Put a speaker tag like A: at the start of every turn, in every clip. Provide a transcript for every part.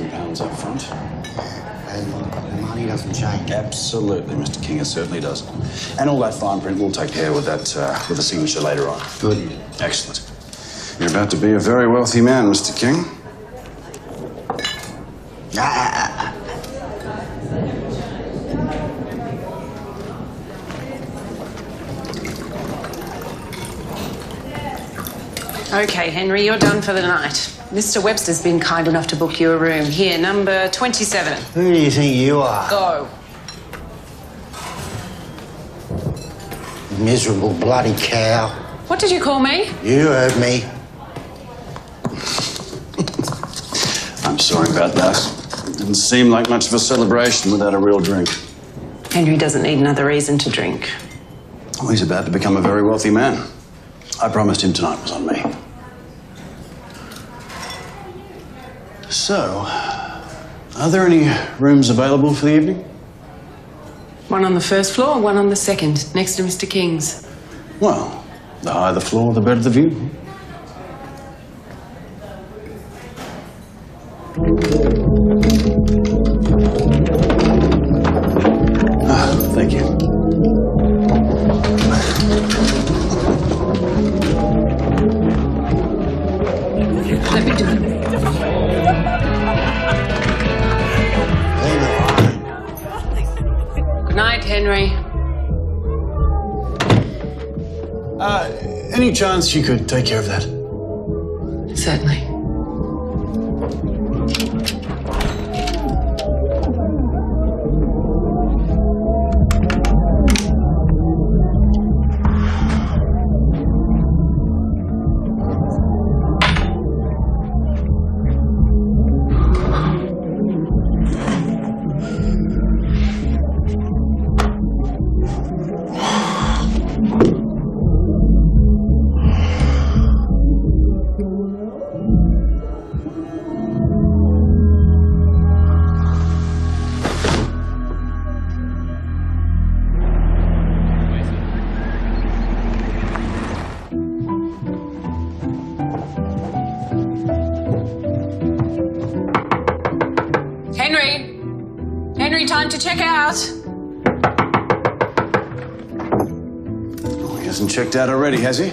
A: £10,000 up front.
B: And money doesn't change.
A: Absolutely, Mr. King, it certainly does. And all that fine print we'll take care with that, with the signature later on.
B: Good.
A: Excellent. You're about to be a very wealthy man, Mr. King.
C: OK, Henry, you're done for the night. Mr. Webster's been kind enough to book you a room. Here, number 27.
B: Who do you think you are?
C: Go.
B: Miserable bloody cow.
C: What did you call me?
B: You heard me.
A: I'm sorry about that. It didn't seem like much of a celebration without a real drink.
C: Henry doesn't need another reason to drink.
A: Oh, he's about to become a very wealthy man. I promised him tonight was on me. So, are there any rooms available for the evening?
C: One on the first floor, one on the second, next to Mr. King's.
A: Well, the higher the floor, the better the view. Thank you.
C: Let me do it. Good night, Henry.
A: Any chance you could take care of that?
C: Certainly. Henry, time to check out.
A: Oh, he hasn't checked out already, has he?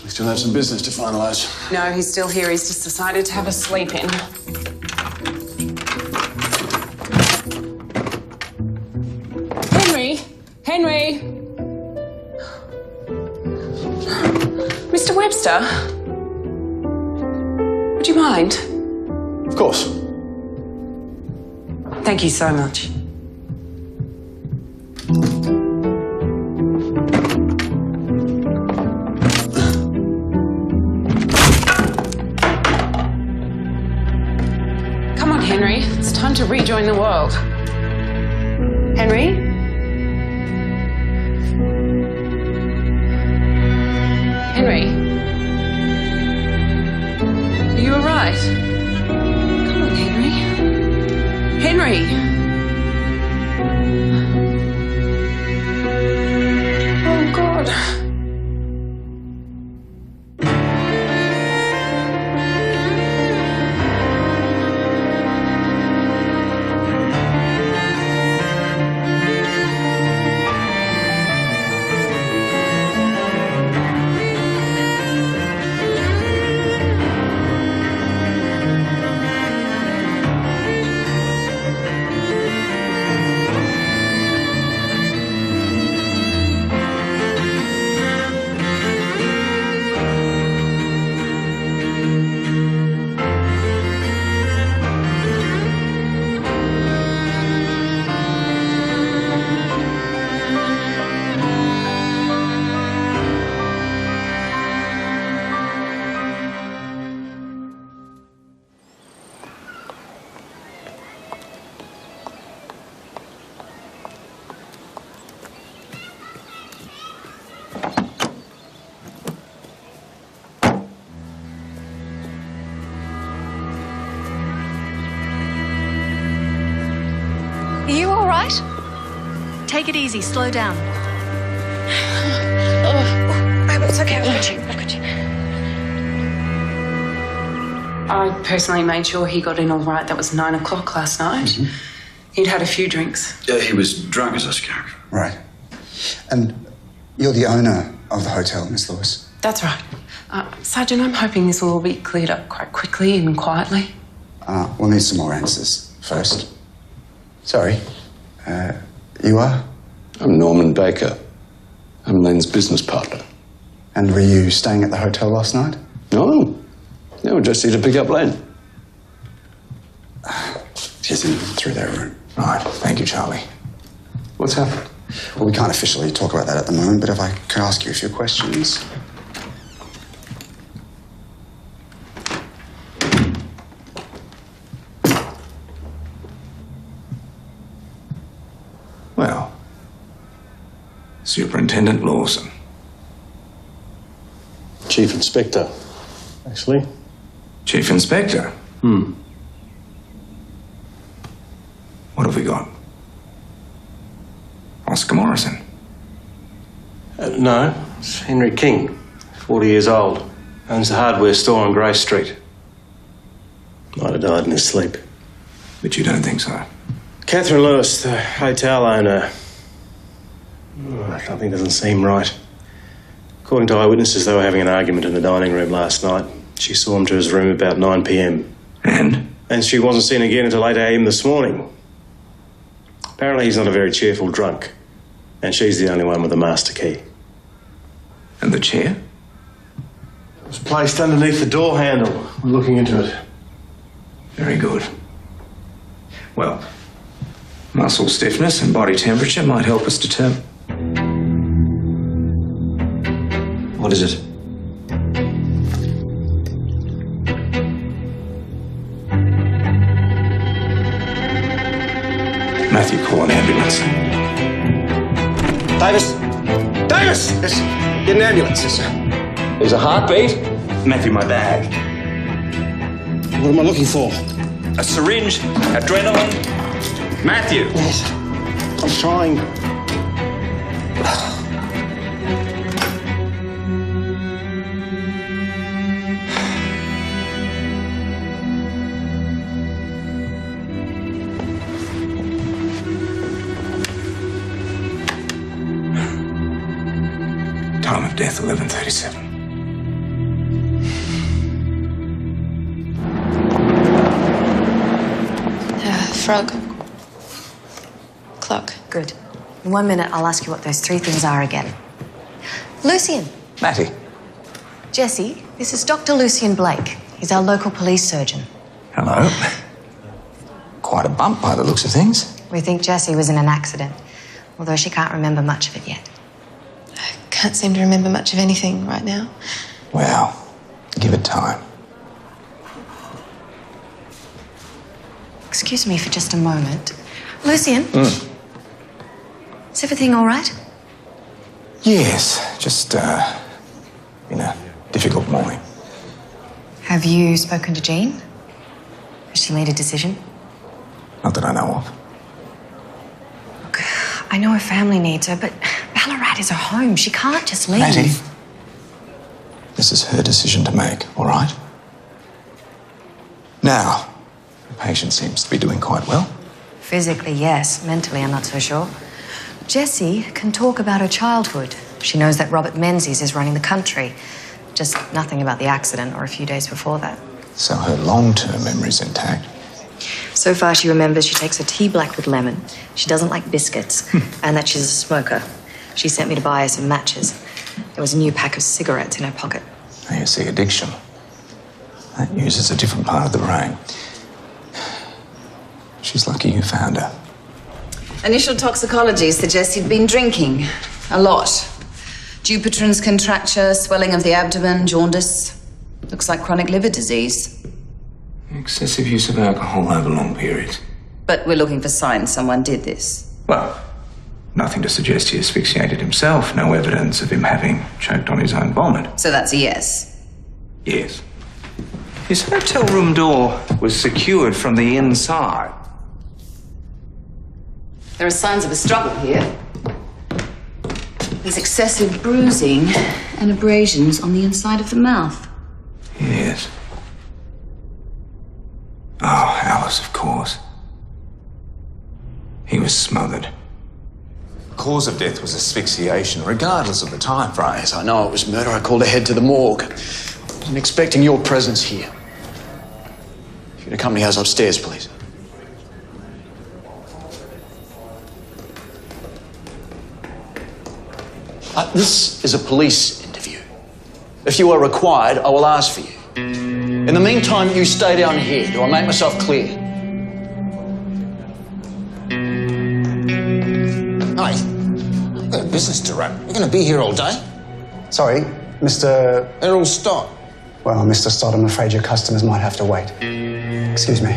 A: We still have some business to finalise.
C: No, he's still here. He's just decided to have a sleep in. Henry! Mr. Webster? Would you mind?
A: Of course.
C: Thank you so much. Come on, Henry. It's time to rejoin the world. Henry? Henry? Are you all right? Come on, Henry. Henry! Oh, God.
D: Are you all right? Take it easy, slow down.
C: Oh, it's okay. I've got you. I personally made sure he got in all right. That was 9 o'clock last night. He'd had a few drinks.
A: Yeah, he was drunk as a skunk.
E: Right. And you're the owner of the hotel, Miss Lewis?
C: That's right. Sergeant, I'm hoping this will all be cleared up quite quickly and quietly.
E: We'll need some more answers first. Sorry. You are?
A: I'm Norman Baker. I'm Len's business partner.
E: And were you staying at the hotel last night?
A: No. No, we're just here to pick up Len.
E: She's in through their room.
F: Right, thank you, Charlie.
A: What's happened?
E: Well, we can't officially talk about that at the moment, but if I could ask you a few questions.
F: Well, Superintendent Lawson.
G: Chief Inspector, actually.
F: Chief Inspector? What have we got? Oscar Morrison?
G: No, it's Henry King, 40 years old. Owns the hardware store on Grace Street. Might have died in his sleep.
F: But you don't think so?
G: Catherine Lewis, the hotel owner. Something doesn't seem right. According to eyewitnesses, they were having an argument in the dining room last night. She saw him to his room about 9 p.m.
F: And
G: she wasn't seen again until 8 a.m. this morning. Apparently he's not a very cheerful drunk. And she's the only one with the master key.
F: And the chair?
G: It was placed underneath the door handle. We're looking into it.
F: Very good. Well, muscle stiffness and body temperature might help us determine.
A: What is it?
F: Matthew, call an ambulance.
H: Davis! Davis! Yes, get an ambulance, yes, sir.
I: There's a heartbeat.
H: Matthew, my bag. What am I looking for?
I: A syringe. Adrenaline. Matthew.
H: Yes, I'm trying.
F: Time of death, 11:37.
J: Frog. Clock.
D: Good. In 1 minute, I'll ask you what those 3 things are again. Lucian.
F: Matty.
D: Jesse, this is Dr. Lucian Blake. He's our local police surgeon.
F: Hello. Quite a bump by the looks of things.
D: We think Jessie was in an accident, although she can't remember much of it yet.
J: Can't seem to remember much of anything right now.
F: Well, give it time.
D: Excuse me for just a moment. Lucian? Is everything all right?
F: Yes, just been a difficult morning.
D: Have you spoken to Jean? Has she made a decision?
F: Not that I know of.
D: Look, I know her family needs her, but Ballarat is her home. She can't just leave.
F: Matty, this is her decision to make, all right? Now, the patient seems to be doing quite well.
D: Physically, yes. Mentally, I'm not so sure. Jessie can talk about her childhood. She knows that Robert Menzies is running the country. Just nothing about the accident or a few days before that.
F: So her long-term memory's intact.
D: So far, she remembers she takes her tea black with lemon. She doesn't like biscuits, and that she's a smoker. She sent me to buy her some matches. There was a new pack of cigarettes in her pocket.
F: Now you see, addiction. That uses a different part of the brain. She's lucky you found her.
K: Initial toxicology suggests he'd been drinking. A lot. Dupuytren's contracture, swelling of the abdomen, jaundice. Looks like chronic liver disease.
F: Excessive use of alcohol over long periods.
K: But we're looking for signs someone did this.
F: Well, nothing to suggest he asphyxiated himself. No evidence of him having choked on his own vomit.
K: So that's a yes.
F: Yes. His hotel room door was secured from the inside.
K: There are signs of a struggle here. There's excessive bruising and abrasions on the inside of the mouth.
F: Yes. cause. He was smothered.
L: Cause of death was asphyxiation, regardless of the time frame.
M: Yes, I know it was murder. I called ahead to the morgue. I wasn't expecting your presence here. If you'd accompany us upstairs, please. This is a police interview. If you are required, I will ask for you. In the meantime, you stay down here. Do I make myself clear?
E: Hey, I've got a business to run. You're going to be here all day?
N: Sorry, Mr.
E: Errol Stott.
N: Well, Mr. Stott, I'm afraid your customers might have to wait. Excuse me.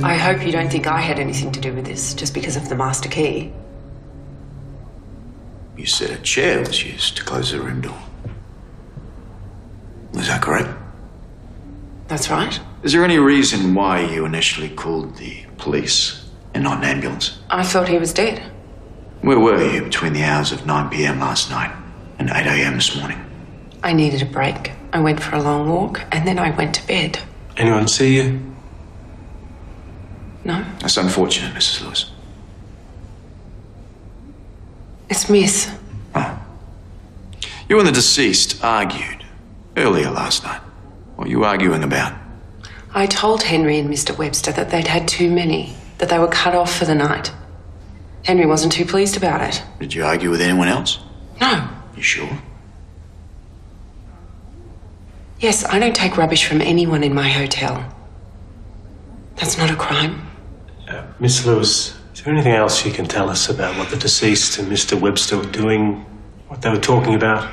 C: I hope you don't think I had anything to do with this just because of the master key.
E: You said a chair was used to close the room door. Is that correct?
C: That's right.
E: Is there any reason why you initially called the police and not an ambulance?
C: I thought he was dead.
E: Where were you between the hours of 9 p.m. last night and 8 a.m. this morning?
C: I needed a break. I went for a long walk and then I went to bed.
G: Anyone see you?
C: No?
E: That's unfortunate, Mrs. Lewis.
C: It's Miss.
E: Oh. You and the deceased argued earlier last night. What were you arguing about?
C: I told Henry and Mr. Webster that they'd had too many, that they were cut off for the night. Henry wasn't too pleased about it.
E: Did you argue with anyone else?
C: No.
E: You sure?
C: Yes, I don't take rubbish from anyone in my hotel. That's not a crime.
G: Miss Lewis, is there anything else you can tell us about what the deceased and Mr. Webster were doing, what they were talking about?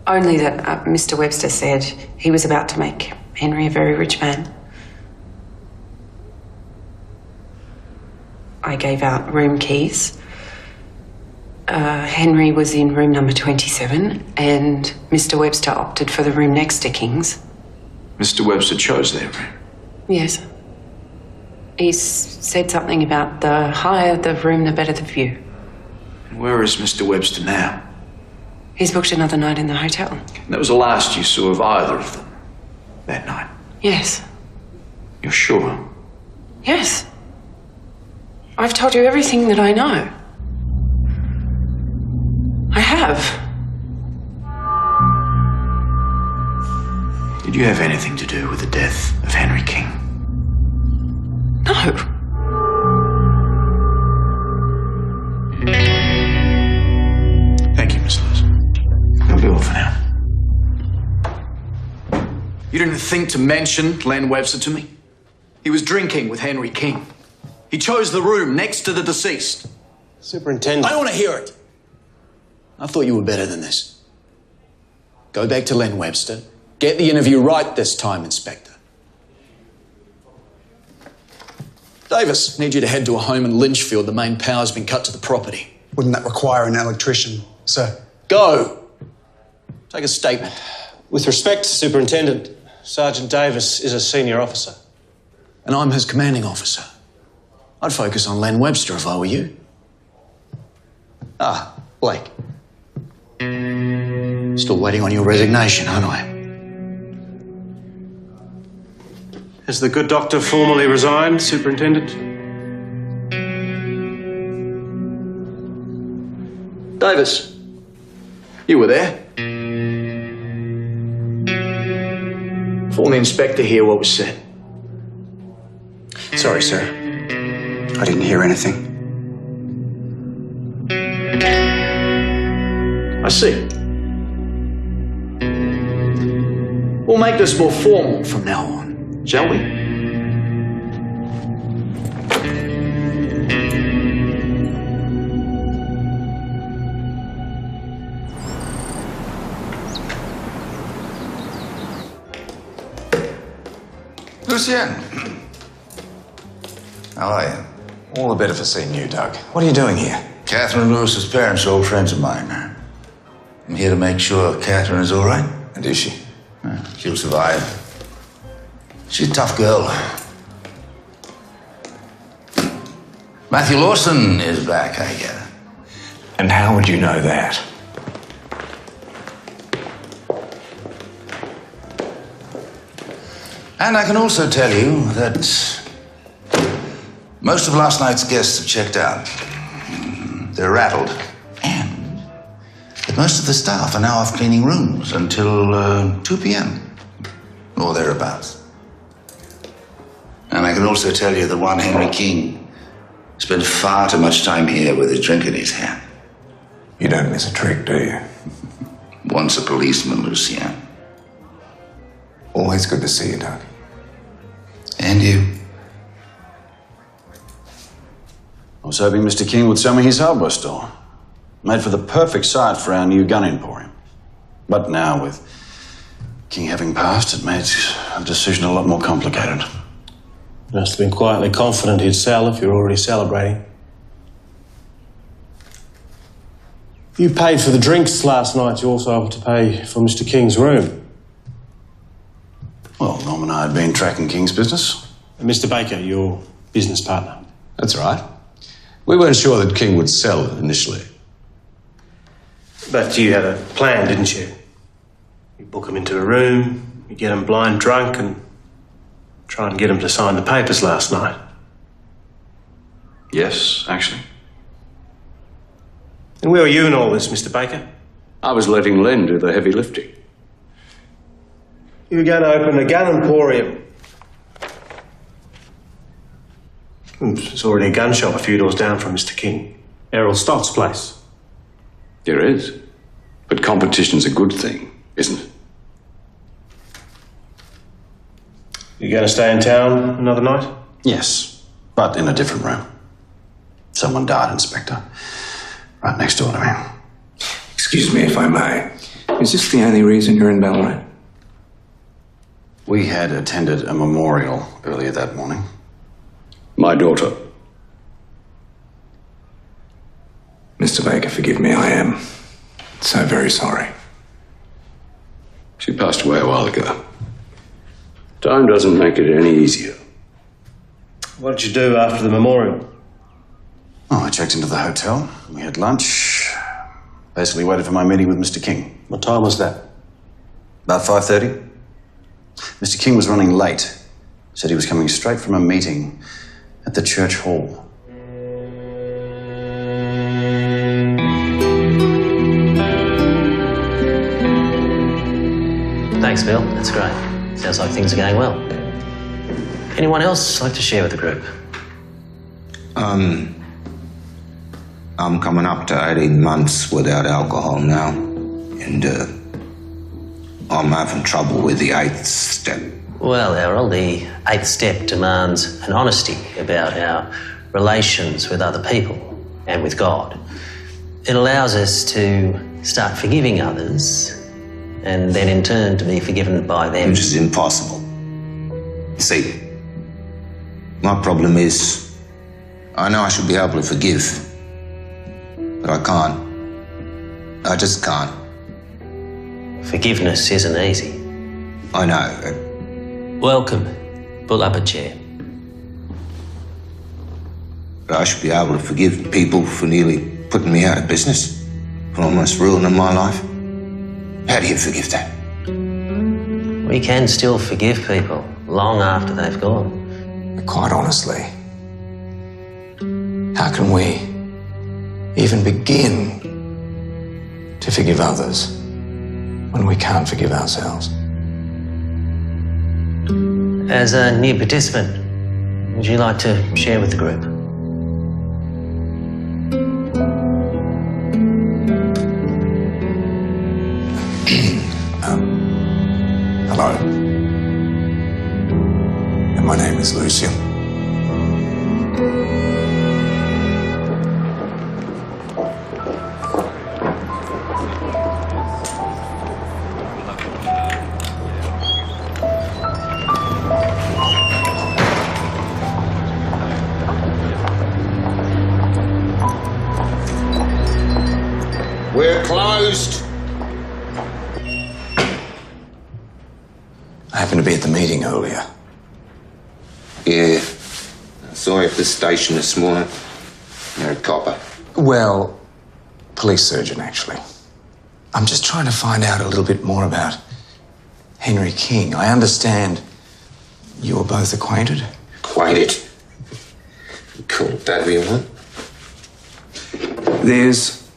C: Only that Mr. Webster said he was about to make Henry a very rich man. I gave out room keys. Henry was in room number 27 and Mr. Webster opted for the room next to King's.
E: Mr. Webster chose their room?
C: Yes. He said something about the higher the room, the better the view.
E: And where is Mr. Webster now?
C: He's booked another night in the hotel.
E: And that was the last you saw of either of them that night?
C: Yes.
E: You're sure?
C: Yes. I've told you everything that I know. I have.
E: Did you have anything to do with the death of Henry King?
C: No.
E: Thank you, Miss Lewis. That'll be all for now.
M: You didn't think to mention Len Webster to me? He was drinking with Henry King. He chose the room next to the deceased.
G: Superintendent.
M: I don't want to hear it. I thought you were better than this. Go back to Len Webster. Get the interview right this time, Inspector. Davis, need you to head to a home in Lynchfield. The main power's been cut to the property.
N: Wouldn't that require an electrician, sir?
M: Go. Take a statement.
G: With respect, Superintendent, Sergeant Davis is a senior officer.
M: And I'm his commanding officer. I'd focus on Len Webster if I were you. Ah, Blake. Still waiting on your resignation, aren't I?
G: Has the good doctor formally resigned, Superintendent?
M: Davis, you were there. Inform the inspector here what was said.
E: Sorry, sir. I didn't hear anything.
M: I see. We'll make this more formal from now on, shall we?
L: Lucien. How are you? All the better for seeing you, Doug. What are you doing here?
O: Catherine Lewis's parents are old friends of mine. I'm here to make sure Catherine is all right.
L: And is she?
O: She'll survive. She's a tough girl. Matthew Lawson is back, I gather.
L: And how would you know that?
O: And I can also tell you that most of last night's guests have checked out. They're rattled. And that most of the staff are now off cleaning rooms until 2 p.m. or thereabouts. And I can also tell you that one Henry King spent far too much time here with a drink in his hand.
L: You don't miss a trick, do you?
O: Once a policeman, Lucien.
L: Always good to see you, Doug.
O: And you.
A: I was hoping Mr. King would sell me his hardware store. Made for the perfect site for our new gun emporium. But now, with King having passed, it made the decision a lot more complicated.
G: Must have been quietly confident he'd sell if you're already celebrating. You paid for the drinks last night. You also able to pay for Mr. King's room.
A: Well, Norm and I had been tracking King's business.
G: And Mr. Baker, your business partner.
P: That's right. We weren't sure that King would sell initially.
G: But you had a plan, didn't you? You book him into a room, you get him blind drunk, and try and get him to sign the papers last night.
A: Yes, actually.
G: And where were you in all this, Mr. Baker?
P: I was letting Len do the heavy lifting.
G: You were going to open a gun emporium. There's already a gun shop a few doors down from Mr. King. Errol Stott's place.
P: There is. But competition's a good thing, isn't it?
G: You going to stay in town another night?
A: Yes, but in a different room. Someone died, Inspector. Right next door to me.
F: Excuse me if I may. Is this the only reason you're in Ballarat?
A: We had attended a memorial earlier that morning.
P: My daughter.
F: Mr. Baker, forgive me, I am so very sorry.
P: She passed away a while ago. Time doesn't make it any easier.
G: What did you do after the memorial?
A: Oh, I checked into the hotel. We had lunch. Basically waited for my meeting with Mr. King.
G: What time was that?
A: About 5:30. Mr. King was running late. Said he was coming straight from a meeting at the church hall.
Q: Thanks, Bill. That's great. Sounds like things are going well. Anyone else like to share with the group?
R: I'm coming up to 18 months without alcohol now, and I'm having trouble with the 8th step.
Q: Well, Errol, the 8th step demands an honesty about our relations with other people and with God. It allows us to start forgiving others and then in turn to be forgiven by them.
R: Which is impossible. You see, my problem is I know I should be able to forgive, but I can't. I just can't.
Q: Forgiveness isn't easy.
R: I know.
Q: Welcome. Pull up a chair.
R: But I should be able to forgive people for nearly putting me out of business, for almost ruining my life. How do you forgive that?
Q: We can still forgive people long after they've gone.
F: Quite honestly, how can we even begin to forgive others when we can't forgive ourselves?
Q: As a new participant, would you like to share with the group?
F: Hello. And my name is Lucien.
R: We're closed.
F: I happened to be at the meeting earlier.
R: Yeah. I saw you at the station this morning. You're a copper.
F: Well, police surgeon, actually. I'm just trying to find out a little bit more about Henry King. I understand
L: You were both acquainted?
R: Acquainted? Call it whatever you want.
F: There's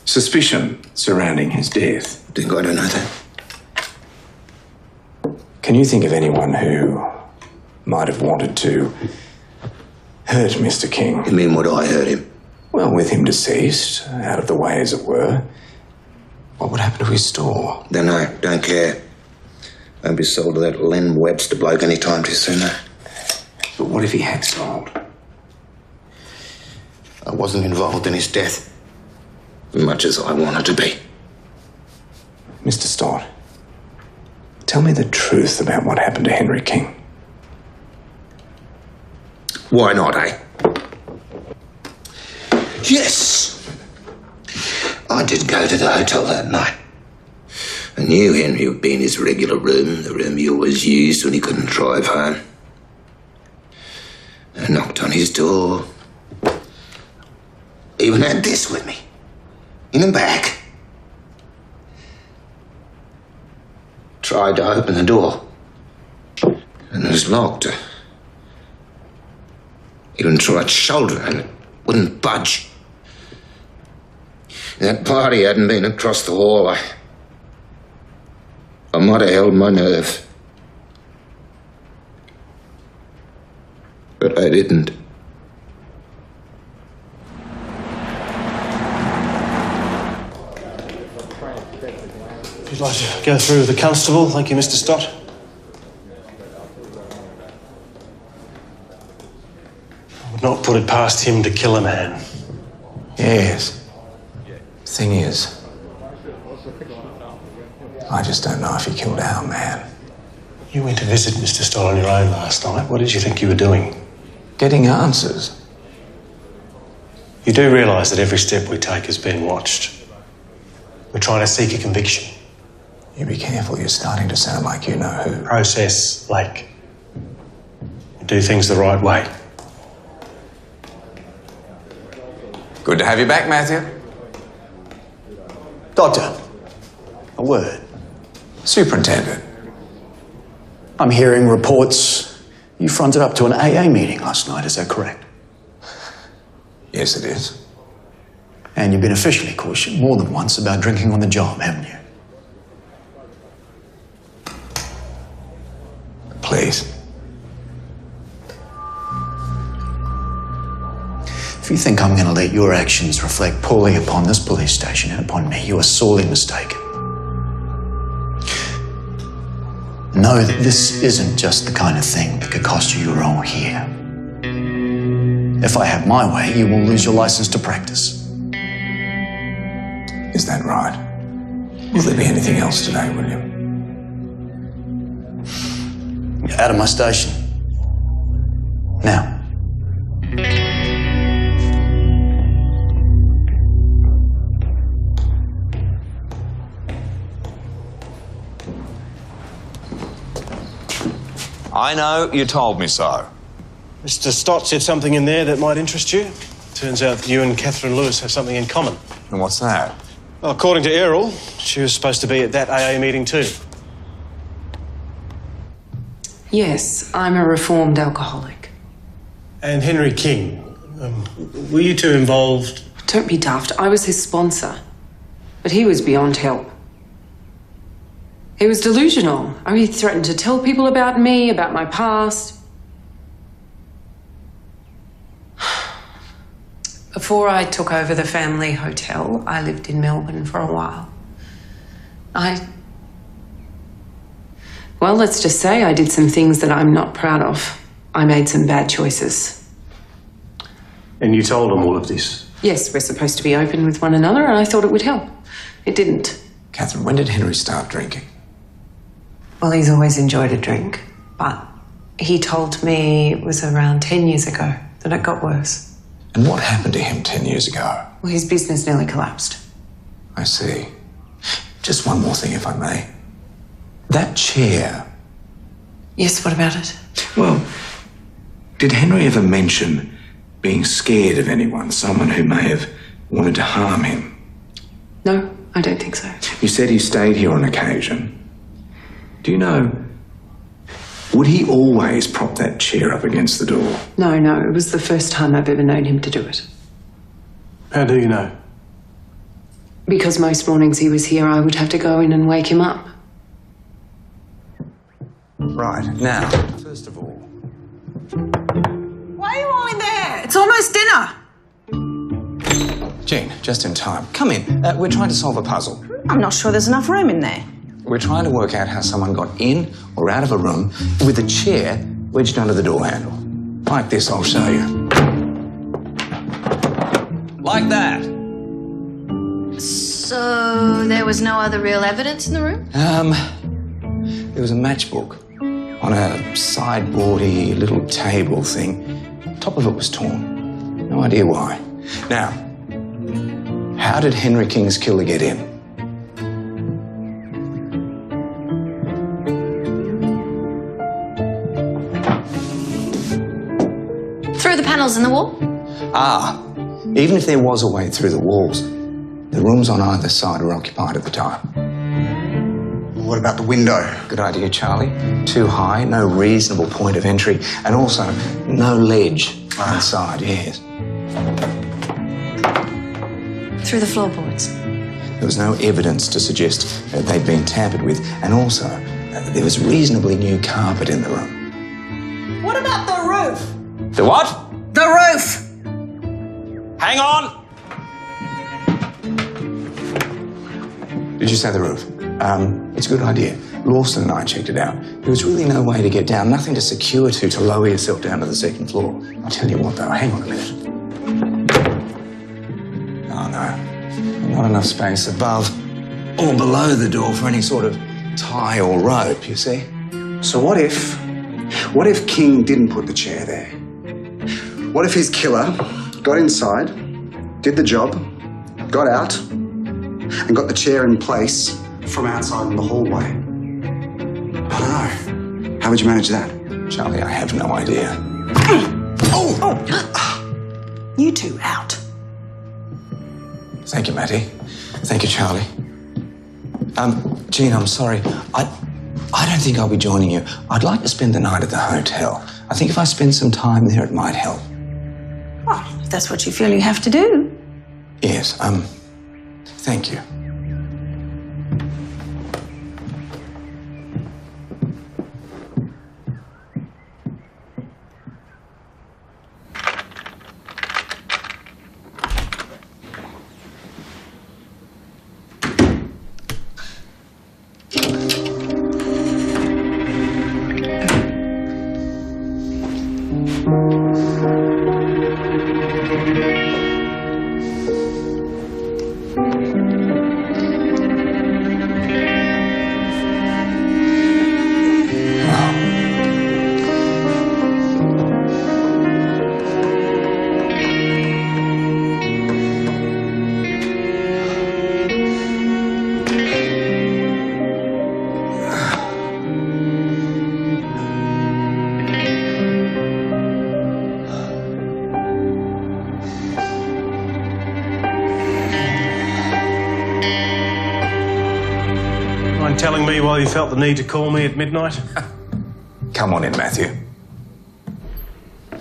F: suspicion surrounding his death.
R: Think I don't know that.
F: Can you think of anyone who might have wanted to hurt Mr. King?
R: You mean would I hurt him?
F: Well, with him deceased, out of the way as it were, what would happen to his store?
R: Don't know, don't care. Won't be sold to that Len Webster bloke any time too soon, though.
F: But what if he had sold?
R: I wasn't involved in his death, much as I wanted to be.
F: Mr. Stott, tell me the truth about what happened to Henry King.
R: Why not, eh? Yes! I did go to the hotel that night. I knew Henry would be in his regular room, the room he always used when he couldn't drive home. I knocked on his door. Even had this with me, in a bag. Tried to open the door, and it was locked. Even tried shouldering and it wouldn't budge. That party hadn't been across the hall. I might have held my nerve. But I didn't.
G: If you'd like to go through with the constable, thank you, Mr. Stott. I would not put it past him to kill a man.
L: Yes. Thing is, I just don't know if he killed our man.
G: You went to visit Mr. Stott on your own last night. What did you think you were doing?
L: Getting answers.
G: You do realise that every step we take has been watched. We're trying to seek a conviction.
L: You be careful, you're starting to sound like you know who.
G: Process, Blake. We do things the right way.
L: Good to have you back, Matthew.
N: Doctor, a word.
L: Superintendent.
N: I'm hearing reports you fronted up to an AA meeting last night, is that correct?
L: Yes, it is.
N: And you've been officially cautioned more than once about drinking on the job, haven't you?
L: Please.
N: If you think I'm going to let your actions reflect poorly upon this police station and upon me, you are sorely mistaken. Know that this isn't just the kind of thing that could cost you your role here. If I have my way, you will lose your license to practice.
L: Is that right? Will there be anything else today, William?
N: You're out of my station. Now.
L: I know, you told me so.
G: Mr. Stott said something in there that might interest you. Turns out that you and Catherine Lewis have something in common.
L: And what's that?
G: Well, according to Errol, she was supposed to be at that AA meeting too.
C: Yes, I'm a reformed alcoholic.
G: And Henry King, were you two involved?
C: Don't be daft. I was his sponsor. But he was beyond help. He was delusional. He threatened to tell people about me, about my past. Before I took over the family hotel, I lived in Melbourne for a while. Well, let's just say I did some things that I'm not proud of. I made some bad choices.
G: And you told him all of this?
C: Yes, we're supposed to be open with one another, and I thought it would help. It didn't.
L: Catherine, when did Henry start drinking?
C: Well, he's always enjoyed a drink, but he told me it was around 10 years ago that it got worse.
L: And what happened to him 10 years ago?
C: Well, his business nearly collapsed.
L: I see. Just one more thing, if I may. That chair.
C: Yes, what about it?
F: Well, did Henry ever mention being scared of anyone, someone who may have wanted to harm him?
C: No, I don't think so.
F: You said he stayed here on occasion. Do you know
L: Would he always prop that chair up against the door?
C: No, it was the first time I've ever known him to do it.
G: How do you know?
C: Because most mornings he was here, I would have to go in and wake him up.
L: Right, now, first of all...
S: Why are you all in there? It's almost dinner.
L: Jean, just in time. Come in. We're trying to solve a puzzle.
S: I'm not sure there's enough room in there.
L: We're trying to work out how someone got in or out of a room with a chair wedged under the door handle. Like this, I'll show you. Like that.
D: So there was no other real evidence in the room?
L: There was a matchbook on a sideboardy little table thing. Top of it was torn. No idea why. Now, how did Henry King's killer get in?
D: Through the panels in the wall?
L: Even if there was a way through the walls, the rooms on either side were occupied at the time.
B: What about the window?
L: Good idea, Charlie. Too high, no reasonable point of entry, and also no ledge inside, yes.
D: Through the floorboards?
L: There was no evidence to suggest that they'd been tampered with, and also there was reasonably new carpet in the room.
S: What about the roof?
L: The what?
S: The roof!
L: Hang on! Did you say the roof? It's a good idea. Lawson and I checked it out. There was really no way to get down, nothing to secure to lower yourself down to the second floor. I'll tell you what, though, hang on a minute. Oh, no. Not enough space above or below the door for any sort of tie or rope, you see?
T: So what if King didn't put the chair there? What if his killer got inside, did the job, got out, and got the chair in place from outside in the hallway? I don't know. How would you manage that?
L: Charlie, I have no idea.
S: You two out.
L: Thank you, Matty. Thank you, Charlie. Jean, I'm sorry. I don't think I'll be joining you. I'd like to spend the night at the hotel. I think if I spend some time there, it might help.
S: Well, if that's what you feel you have to do.
L: Yes, thank you.
G: Telling me why you felt the need to call me at midnight?
L: Come on in, Matthew.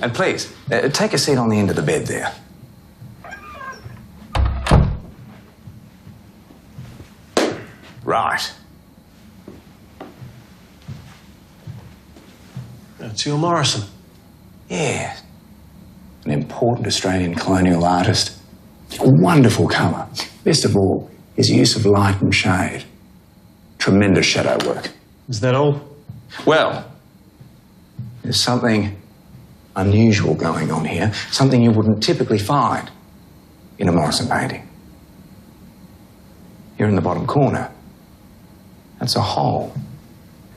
L: And please, take a seat on the end of the bed there. Right.
G: Teal Morrison.
L: Yeah. An important Australian colonial artist. A wonderful colour. Best of all, his use of light and shade. Tremendous shadow work.
G: Is that all?
L: Well, there's something unusual going on here, something you wouldn't typically find in a Morrison painting. Here in the bottom corner, that's a hole.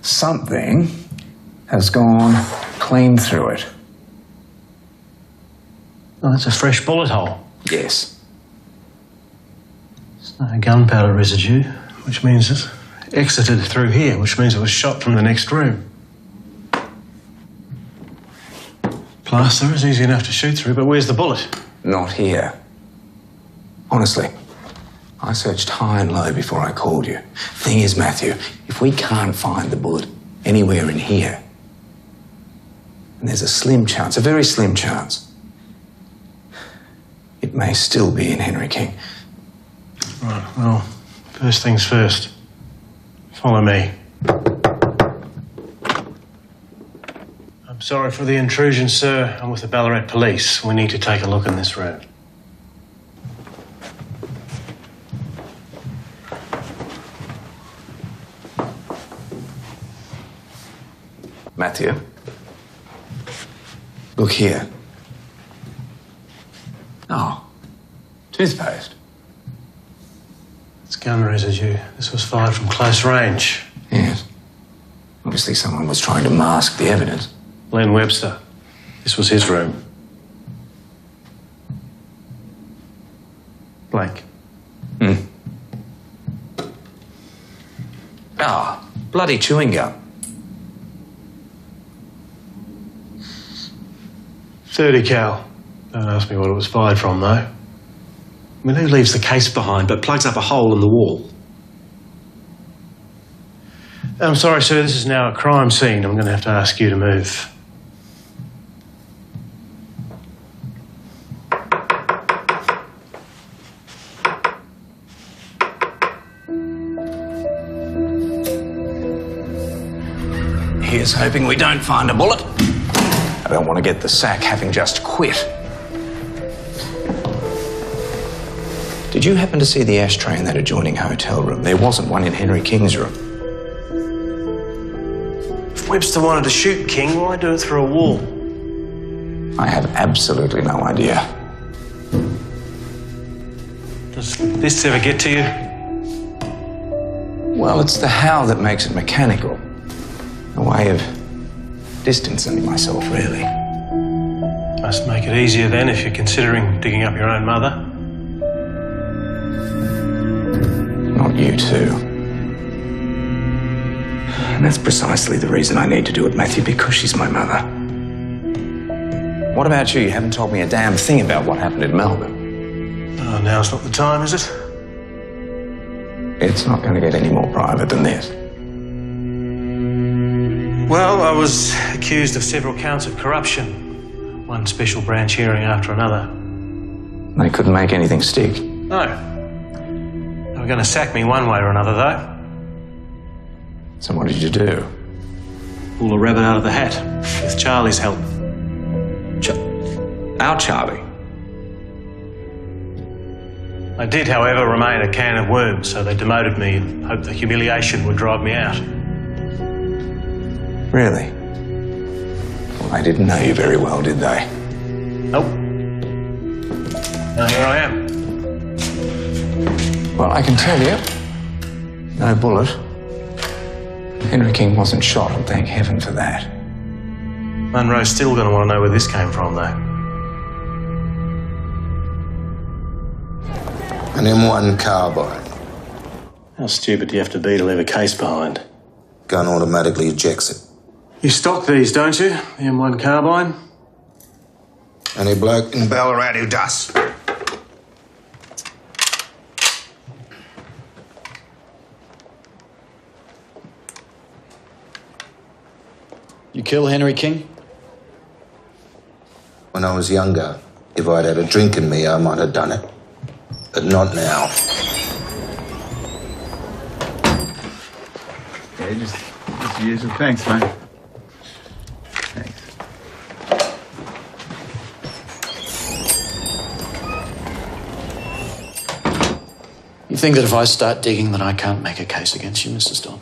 L: Something has gone clean through it.
G: Oh, that's a fresh bullet hole.
L: Yes.
G: There's no gunpowder residue, which means it's exited through here, which means it was shot from the next room. Plaster is easy enough to shoot through, but where's the bullet?
L: Not here. Honestly, I searched high and low before I called you. Thing is, Matthew, if we can't find the bullet anywhere in here, And there's a slim chance, a very slim chance, it may still be in Henry King.
G: Right, well, first things first. Follow me. I'm sorry for the intrusion, sir. I'm with the Ballarat Police. We need to take a look in this room.
L: Matthew, look here. Oh, toothpaste.
G: It's gun residue. This was fired from close range.
L: Yes. Obviously someone was trying to mask the evidence.
G: Len Webster. This was his room. Blake.
L: Ah, bloody chewing gum.
G: 30 cal. Don't ask me what it was fired from, though. I mean, who leaves the case behind but plugs up a hole in the wall? I'm sorry, sir, this is now a crime scene. I'm going to have to ask you to move.
L: Here's hoping we don't find a bullet. I don't want to get the sack having just quit. Did you happen to see the ashtray in that adjoining hotel room? There wasn't one in Henry King's room.
G: If Webster wanted to shoot King, why do it through a wall?
L: I have absolutely no idea.
G: Does this ever get to you?
L: Well, it's the how that makes it mechanical. A way of distancing myself, really.
G: Must make it easier then if you're considering digging up your own mother.
L: Not you too. And that's precisely the reason I need to do it, Matthew, because she's my mother. What about you? You haven't told me a damn thing about what happened in Melbourne.
G: Oh, now's not the time, is it?
L: It's not going to get any more private than this.
G: Well, I was accused of several counts of corruption. One special branch hearing after another.
L: They couldn't make anything stick.
G: No. They were going to sack me one way or another, though.
L: So what did you do?
G: Pull a rabbit out of the hat, with Charlie's help.
L: Our Charlie?
G: I did, however, remain a can of worms, so they demoted me and hoped the humiliation would drive me out.
L: Really? Well, they didn't know you very well, did they?
G: Nope. Now here I am.
L: Well, I can tell you, no bullet. Henry King wasn't shot, and thank heaven for that.
G: Munro's still going to want to know where this came from, though.
O: An M1 carbine.
G: How stupid do you have to be to leave a case behind?
O: Gun automatically ejects it.
G: You stock these, don't you? The M1 carbine?
O: Any bloke in Ballarat who does.
M: You kill Henry King?
O: When I was younger, if I'd had a drink in me, I might have done it. But not now.
U: Yeah, just usual. Thanks, mate.
M: You think that if I start digging that I can't make a case against you, Mr. Stone?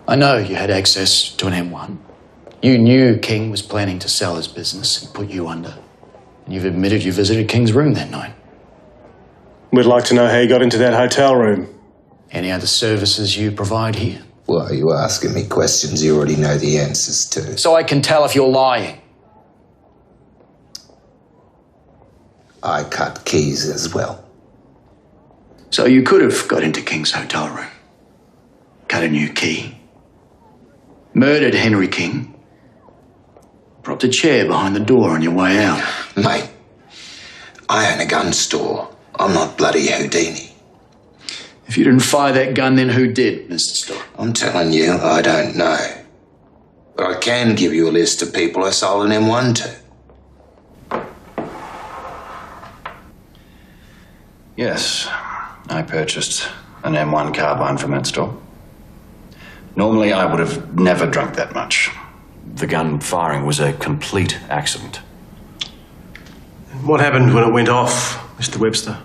M: I know you had access to an M1. You knew King was planning to sell his business and put you under. And you've admitted you visited King's room that night.
G: We'd like to know how you got into that hotel room.
M: Any other services you provide here?
O: Why are you asking me questions you already know the answers to?
M: So I can tell if you're lying.
O: I cut keys as well.
M: So you could have got into King's hotel room, cut a new key, murdered Henry King, propped a chair behind the door on your way out.
O: Mate, I own a gun store. I'm not bloody Houdini.
M: If you didn't fire that gun, then who did, Mr. Storr?
O: I'm telling you, I don't know.
R: But I can give you a list of people I sold an M1 to.
A: Yes, I purchased an M1 carbine from that store. Normally, I would have never drunk that much. The gun firing was a complete accident.
G: What happened when it went off, Mr. Webster?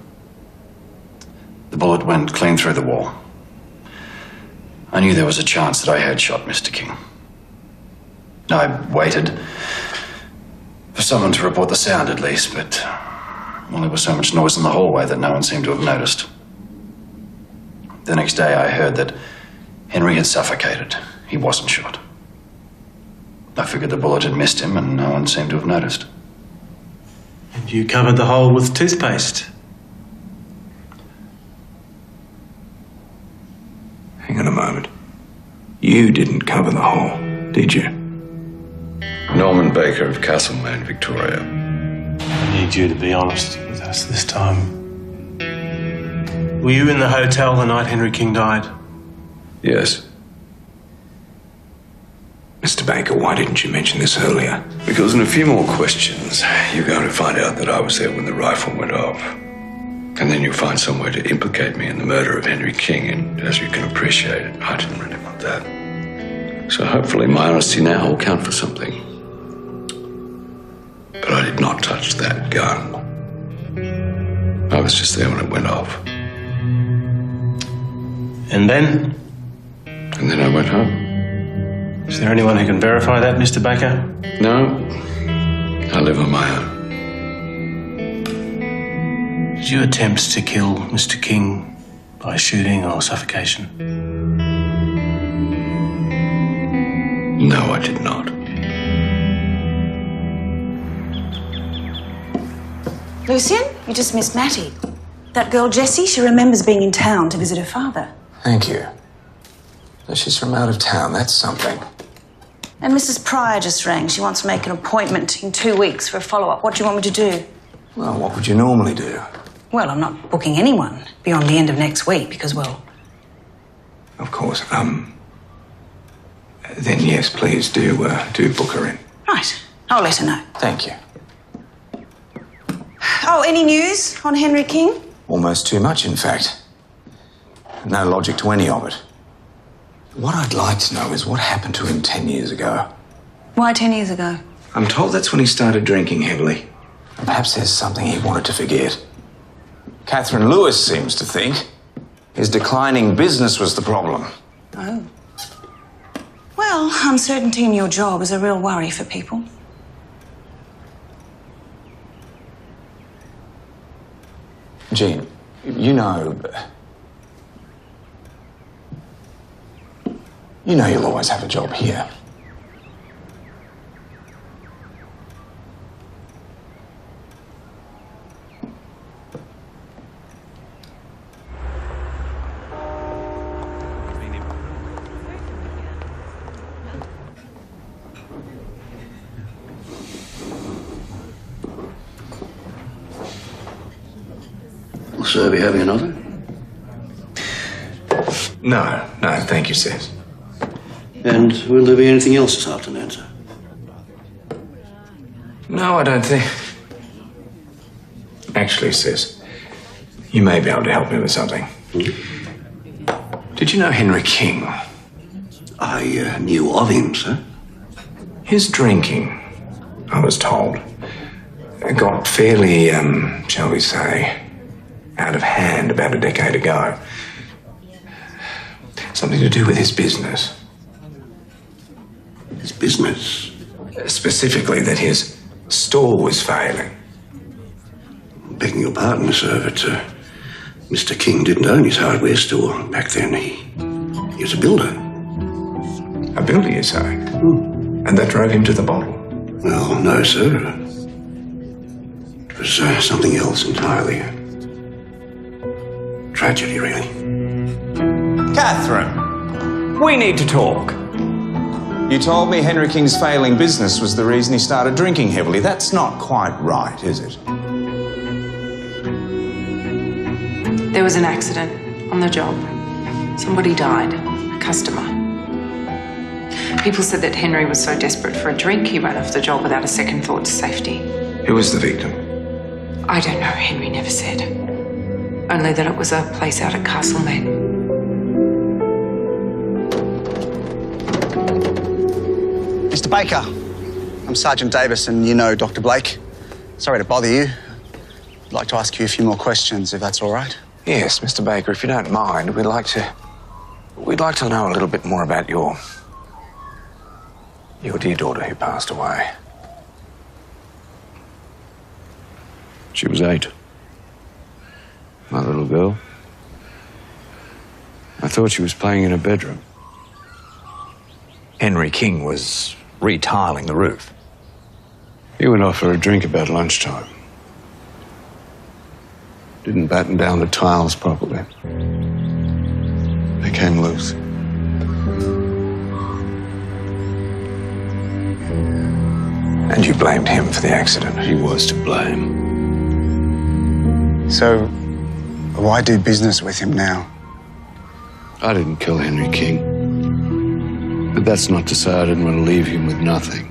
A: The bullet went clean through the wall. I knew there was a chance that I had shot Mr. King. I waited for someone to report the sound at least, but well, there was so much noise in the hallway that no one seemed to have noticed. The next day I heard that Henry had suffocated. He wasn't shot. I figured the bullet had missed him and no one seemed to have noticed.
G: And you covered the hole with toothpaste.
L: Hang on a moment. You didn't cover the hole, did you?
P: Norman Baker of Castlemaine, Victoria.
G: I need you to be honest with us this time. Were you in the hotel the night Henry King died?
P: Yes.
L: Mr. Baker, why didn't you mention this earlier?
P: Because in a few more questions, you're going to find out that I was there when the rifle went off. And then you'll find some way to implicate me in the murder of Henry King, and as you can appreciate, I didn't really want that. So hopefully my honesty now will count for something. But I did not touch that gun. I was just there when it went off.
G: And then?
P: And then I went home.
G: Is there anyone who can verify that, Mr. Baker?
P: No. I live on my own.
G: Did you attempt to kill Mr. King by shooting or suffocation?
P: No, I did not.
S: Lucian, you just missed Mattie. That girl Jessie, she remembers being in town to visit her father.
L: Thank you. So she's from out of town, that's something.
S: And Mrs. Pryor just rang. She wants to make an appointment in 2 weeks for a follow-up. What do you want me to do?
L: Well, what would you normally do?
S: Well, I'm not booking anyone beyond the end of next week because, well...
L: Of course, then yes, please do book her in.
S: Right. I'll let her know.
L: Thank you.
S: Oh, any news on Henry King?
L: Almost too much, in fact. No logic to any of it. What I'd like to know is what happened to him 10 years ago.
S: Why 10 years ago?
L: I'm told that's when he started drinking heavily. Perhaps there's something he wanted to forget. Catherine Lewis seems to think his declining business was the problem.
S: Oh. Well, uncertainty in your job is a real worry for people.
L: Jean, you know you'll always have a job here.
I: Will Sir be having another?
L: No, thank you, Sis.
I: And will there be anything else this afternoon, sir?
L: No, I don't think. Actually, Sis, you may be able to help me with something. Did you know Henry King?
I: I knew of him, sir.
L: His drinking, I was told, got fairly, shall we say, out of hand about a decade ago. Something to do with his business.
I: His business?
L: Specifically that his store was failing.
I: Begging your pardon, sir, but Mr. King didn't own his hardware store back then. He was a builder.
L: A builder, you say? And that drove him to the bottle?
I: Well, no, sir. It was something else entirely. Tragedy, really.
L: Catherine, we need to talk. You told me Henry King's failing business was the reason he started drinking heavily. That's not quite right, is it?
C: There was an accident on the job. Somebody died, a customer. People said that Henry was so desperate for a drink, he ran off the job without a second thought to safety.
L: Who was the victim?
C: I don't know, Henry never said. Only that it was a place out at Castlemaine.
T: Mr. Baker, I'm Sergeant Davis, and you know Dr. Blake. Sorry to bother you. I'd like to ask you a few more questions, if that's all right.
L: Yes, Mr. Baker, if you don't mind, we'd like to know a little bit more about your dear daughter who passed away.
P: She was 8. My little girl. I thought she was playing in her bedroom.
L: Henry King was retiling the roof.
P: He went off for a drink about lunchtime. Didn't batten down the tiles properly. They came loose.
L: And you blamed him for the accident?
P: He was to blame.
T: So, why do business with him now?
P: I didn't kill Henry King. But that's not to say I didn't want to leave him with nothing.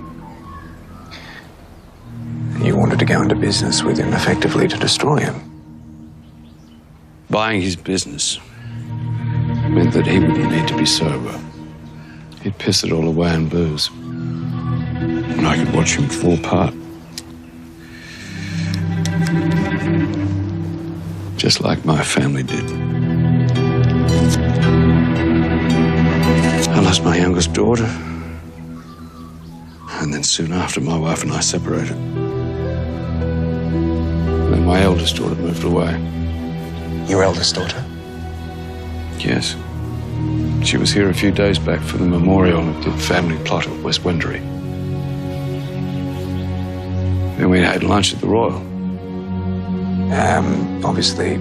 L: You wanted to go into business with him, effectively to destroy him.
P: Buying his business meant that he wouldn't need to be sober. He'd piss it all away in booze. And I could watch him fall apart. Just like my family did. I lost my youngest daughter. And then soon after, my wife and I separated. Then my eldest daughter moved away.
T: Your eldest daughter?
P: Yes. She was here a few days back for the memorial at the family plot at West Wendouree. Then we had lunch at the Royal.
L: Obviously,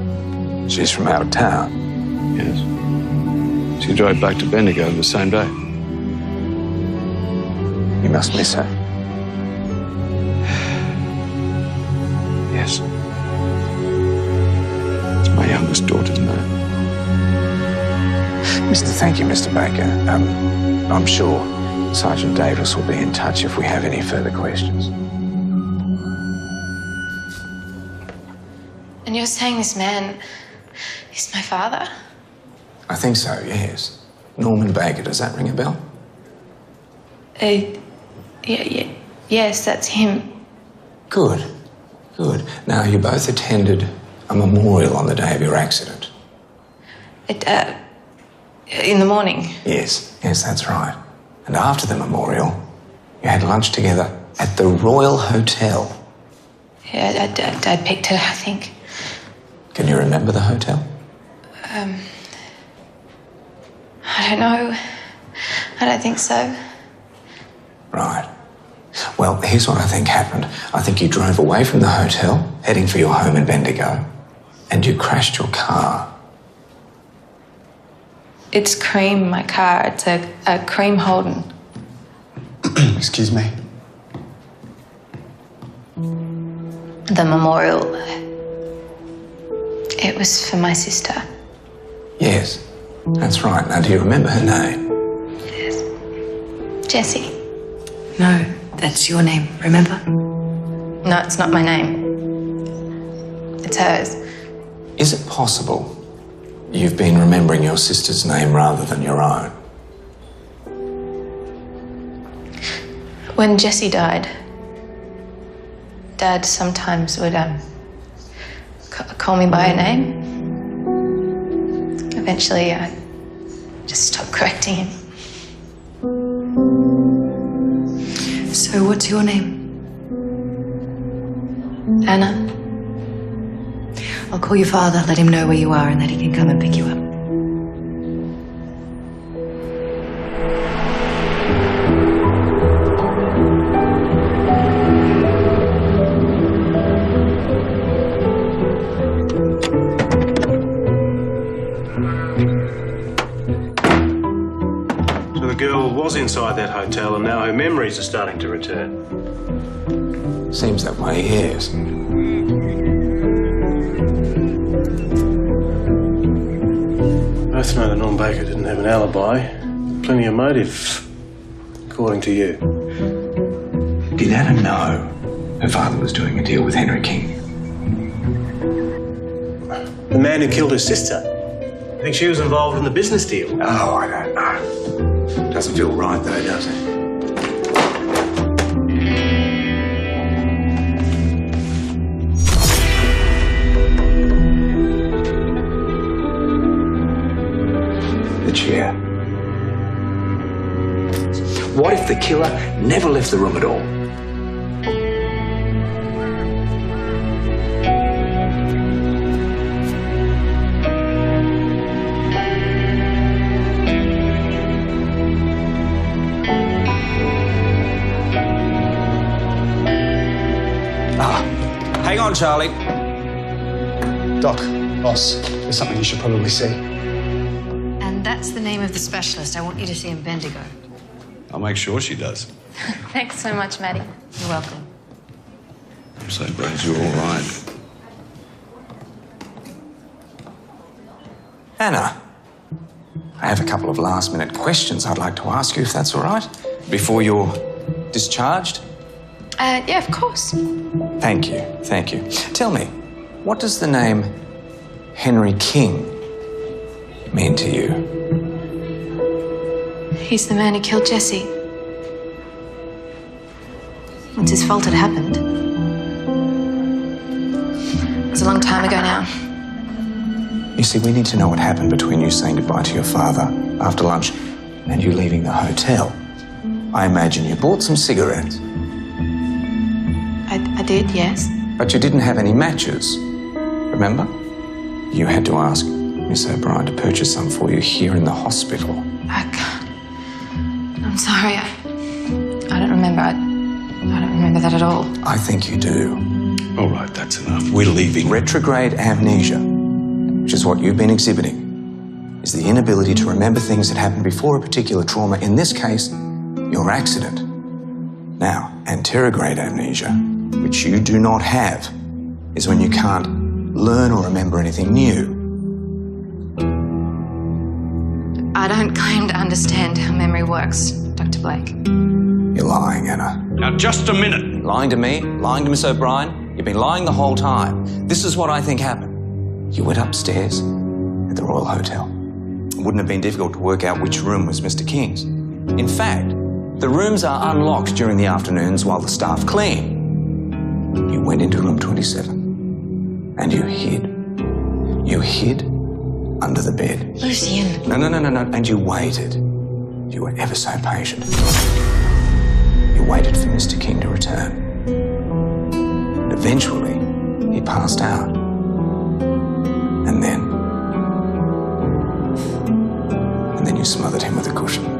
L: she's from out of town.
P: Yes. She drove back to Bendigo the same day.
L: You must miss her.
P: Yes. It's my youngest daughter's name.
L: Thank you, Mr. Baker. I'm sure Sergeant Davis will be in touch if we have any further questions.
J: And you're saying this man is my father?
L: I think so, yes. Norman Baker, does that ring a bell?
J: Yes, that's him.
L: Good, good. Now, you both attended a memorial on the day of your accident.
J: In the morning.
L: Yes, that's right. And after the memorial, you had lunch together at the Royal Hotel.
J: Yeah, Dad picked her, I think.
L: Can you remember the hotel?
J: I don't know. I don't think so.
L: Right. Well, here's what I think happened. I think you drove away from the hotel, heading for your home in Bendigo, and you crashed your car.
J: It's cream, my car. It's a cream Holden.
T: Excuse me.
J: The memorial. It was for my sister.
L: Yes, that's right. Now, do you remember her name?
J: Yes. Jessie.
D: No, that's your name, remember?
J: No, it's not my name. It's hers.
L: Is it possible you've been remembering your sister's name rather than your own?
J: When Jessie died, Dad sometimes would call me by her name. Eventually, I just stopped correcting him.
D: So what's your name?
J: Anna.
D: I'll call your father, let him know where you are and that he can come and pick you up.
G: So the girl was inside that hotel and now her memories are starting to return.
L: Seems that way, yes.
G: Both know that Norm Baker didn't have an alibi. Plenty of motive. according to you.
L: Did Anna know her father was doing a deal with Henry King?
G: The man who killed her sister. I think she was involved in the business deal.
L: Oh, I don't know. Doesn't feel right, though, does it? The chair. What if the killer never left the room at all?
H: Hang on, Charlie. Doc, boss, there's something you should probably see.
D: And that's the name of the specialist. I want you to see in Bendigo.
P: I'll make sure she does.
J: Thanks so much, Maddie.
D: You're welcome.
P: I'm so glad you're all right.
L: Anna, I have a couple of last-minute questions I'd like to ask you, if that's all right, before you're discharged.
J: Yeah, of course.
L: Thank you, thank you. Tell me, what does the name Henry King mean to you?
J: He's the man who killed Jesse. It's his fault it happened. It was a long time ago now.
L: You see, we need to know what happened between you saying goodbye to your father after lunch and you leaving the hotel. I imagine you bought some cigarettes.
J: I did, yes.
L: But you didn't have any matches, remember? You had to ask Miss O'Brien to purchase some for you here in the hospital.
J: I can't. I'm sorry. I don't remember. I don't remember that at all.
L: I think you do.
P: All right, that's enough. We're leaving.
L: Retrograde amnesia, which is what you've been exhibiting, is the inability to remember things that happened before a particular trauma, in this case, your accident. Now, anterograde amnesia, which you do not have, is when you can't learn or remember anything new.
J: I don't claim to understand how memory works, Dr. Blake.
L: You're lying, Anna.
P: Now, just a minute.
L: Lying to me, lying to Miss O'Brien. You've been lying the whole time. This is what I think happened. You went upstairs at the Royal Hotel. It wouldn't have been difficult to work out which room was Mr. King's. In fact, the rooms are unlocked during the afternoons while the staff clean. You went into room 27 and you hid. You hid under the bed.
J: Lucien.
L: No. And you waited. You were ever so patient. You waited for Mr. King to return. And eventually, he passed out. And then you smothered him with a cushion.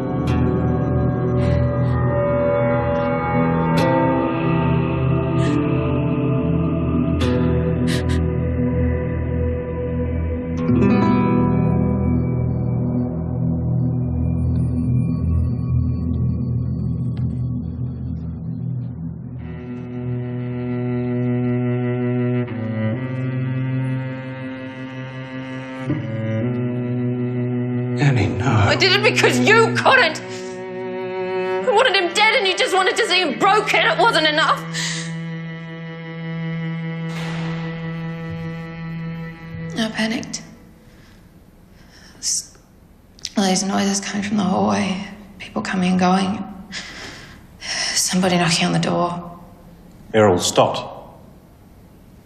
L: Annie, no.
J: I did it because you couldn't. I wanted him dead and you just wanted to see him broken. It wasn't enough. I panicked. All these noises coming from the hallway, people coming and going. Somebody knocking on the door.
G: Errol stopped.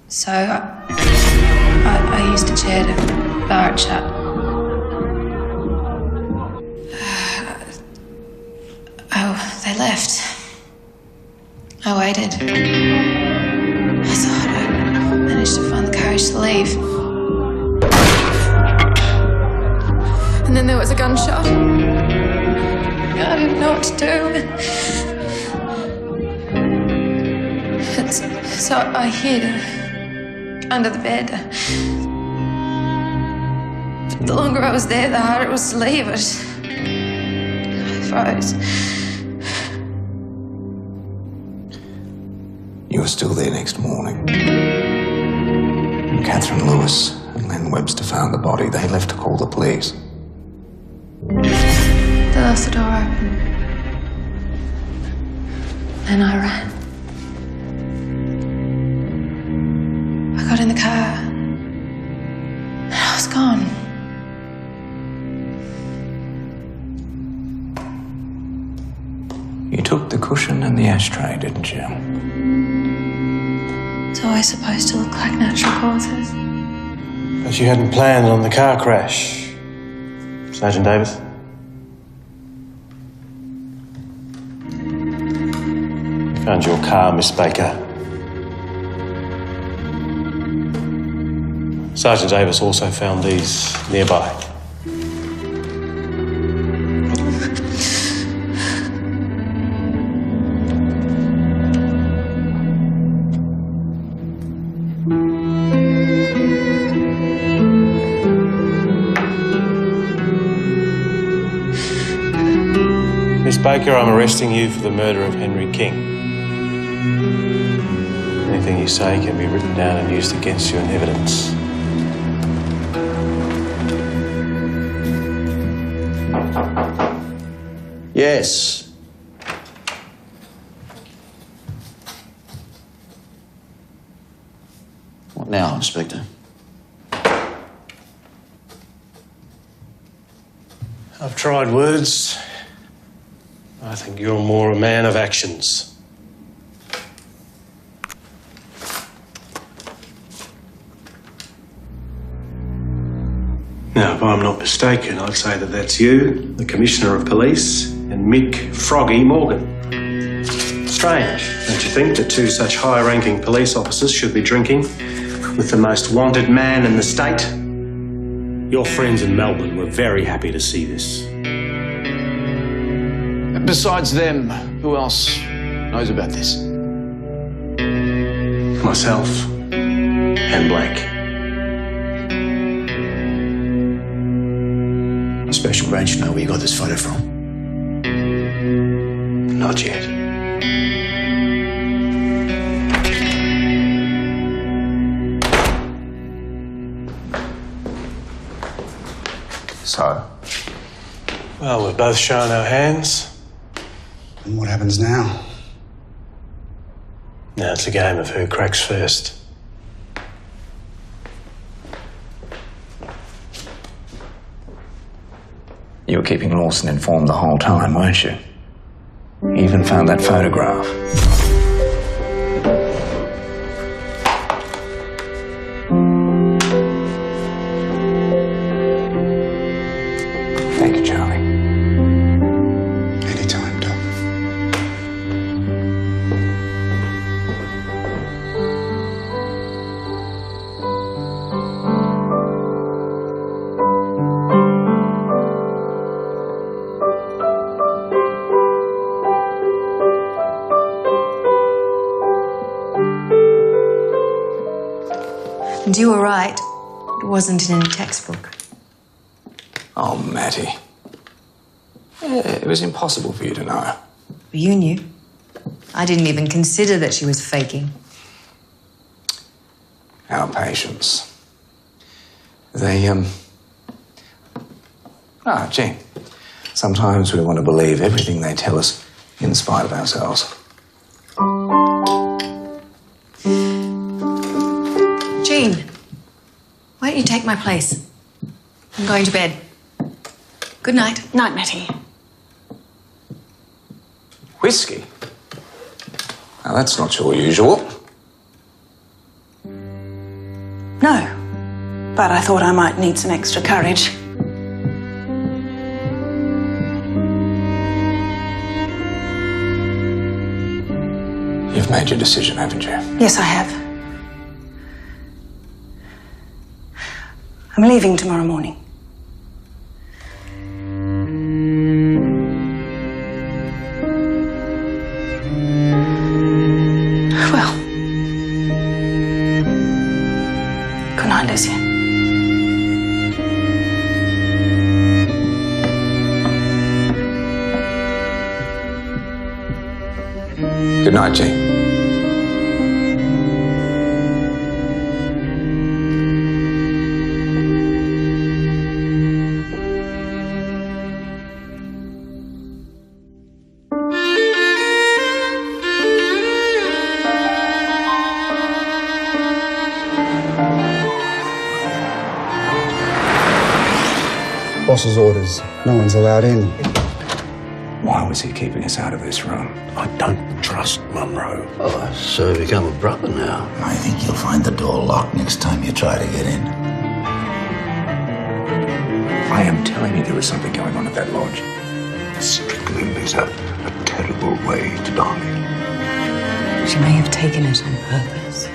J: So I used a chair to bar it shut. Oh, they left. I waited. I thought I managed to find the courage to leave. And then there was a gunshot. I didn't know what to do. So I hid under the bed. But the longer I was there, the harder it was to leave it. I froze.
L: You were still there next morning. When Catherine Lewis and Len Webster found the body, they left to call the police.
J: They left the door open. Then I ran. I got in the car. And I was gone.
L: You took the cushion and the ashtray, didn't you?
J: It's always supposed to look like natural causes.
G: But you hadn't planned on the car crash, Sergeant Davis. We found your car, Miss Baker. Sergeant Davis also found these nearby. Miss Baker, I'm arresting you for the murder of Henry King. Anything you say can be written down and used against you in evidence.
M: Yes. What now, Inspector?
G: I've tried words. I think you're more a man of actions. Now, if I'm not mistaken, I'd say that that's you, the Commissioner of Police, and Mick Froggy Morgan. Strange, don't you think, that two such high-ranking police officers should be drinking with the most wanted man in the state? Your friends in Melbourne were very happy to see this.
M: Besides them, who else knows about this?
G: Myself and Blake.
M: Special branch know where you got this photo from?
G: Not yet.
T: So?
G: Well, we've both shown our hands.
T: And what happens now?
G: Now it's a game of who cracks first.
L: You were keeping Lawson informed the whole time, weren't you? You even found that photograph. Thank you, Charlie.
T: Anytime, Doc.
D: And you were right. It wasn't in any textbook.
L: Oh, Matty. Yeah, it was impossible for you to know.
D: You knew. I didn't even consider that she was faking.
L: Our patients. They, Jean. Sometimes we want to believe everything they tell us in spite of ourselves.
D: Jean, why don't you take my place? I'm going to bed. Good night.
S: Night, Matty.
L: Whiskey? Now, that's not your usual.
S: No, but I thought I might need some extra courage.
L: You've made your decision, haven't you?
S: Yes, I have. I'm leaving tomorrow morning. Well, good night, Lucian.
L: Good night, Jean.
T: boss's orders. No one's allowed in.
L: Why was he keeping us out of this room?
I: I don't trust Munro.
O: Oh, so you become a brother now. I think you'll find the door locked next time you try to get in.
L: I am telling you there is something going on at that lodge.
I: Strickland is a terrible way to die.
C: She may have taken it on purpose.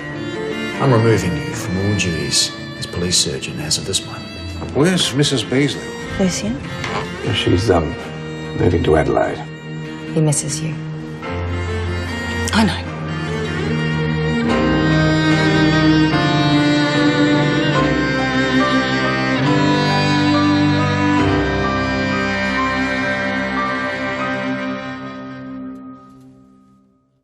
M: I'm removing you from all duties as police surgeon as of this month.
I: Where's Mrs. Beasley?
S: Lucian?
L: She's, moving to Adelaide.
D: He misses you.
C: I know.